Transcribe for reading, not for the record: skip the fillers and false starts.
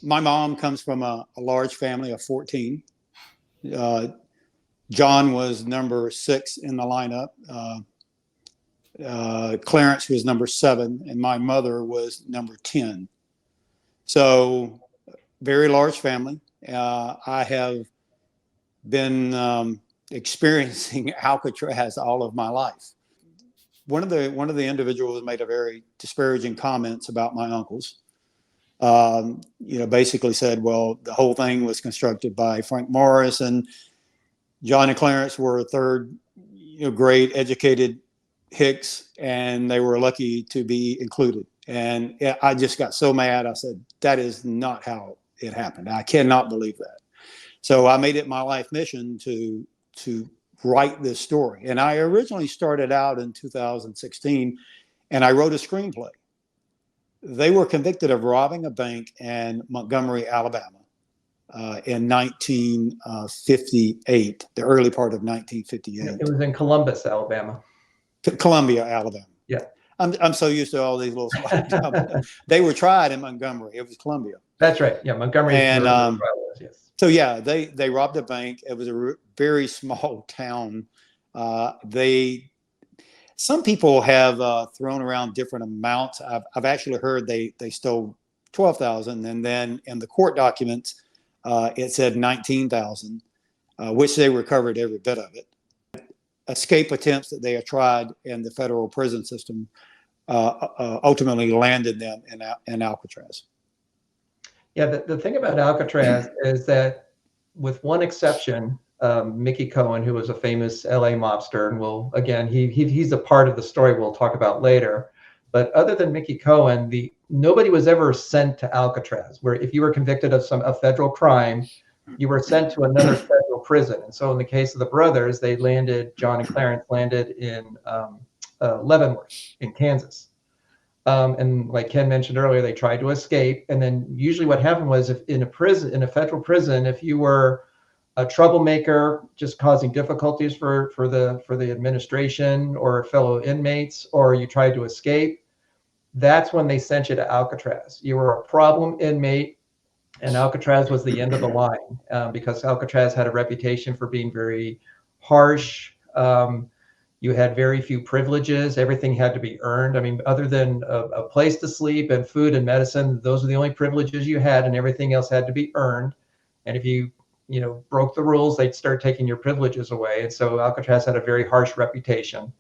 My mom comes from a large family of 14. John was number 6 in the lineup. Clarence was number 7, and my mother was number 10. So very large family. I have been experiencing Alcatraz all of my life. One of the individuals made a very disparaging comments about my uncles. Basically said, well, the whole thing was constructed by Frank Morris, and John and Clarence were third, grade educated hicks, and they were lucky to be included. And I just got so mad. I said, that is not how it happened. I cannot believe that. So I made it my life mission to write this story. And I originally started out in 2016, and I wrote a screenplay. They were convicted of robbing a bank in Montgomery, Alabama, in 1958, the early part of 1958. It was in Columbus, Alabama. Columbia, Alabama. Yeah. I'm so used to all these little spots. They were tried in Montgomery. It was Columbia. That's right. Yeah, Montgomery. And yes. So yeah, they robbed a bank. It was a very small town. Some people have thrown around different amounts. I've actually heard they stole 12,000, and then in the court documents it said 19,000, which they recovered every bit of it. Escape attempts that they had tried in the federal prison system ultimately landed them in Alcatraz. Yeah, the thing about Alcatraz is that, with one exception, Mickey Cohen, who was a famous LA mobster, and he's a part of the story we'll talk about later. But other than Mickey Cohen, nobody was ever sent to Alcatraz, where if you were convicted of a federal crime, you were sent to another federal prison. And so in the case of the brothers, John and Clarence landed in Leavenworth in Kansas. And like Ken mentioned earlier, they tried to escape. And then usually what happened was, if in a federal prison, if you were a troublemaker, just causing difficulties for the administration or fellow inmates, or you tried to escape, that's when they sent you to Alcatraz. You were a problem inmate, and Alcatraz was the end of the line, because Alcatraz had a reputation for being very harsh. You had very few privileges. Everything had to be earned. I mean, other than a place to sleep and food and medicine, those are the only privileges you had, and everything else had to be earned. And if you broke the rules, they'd start taking your privileges away. And so Alcatraz had a very harsh reputation.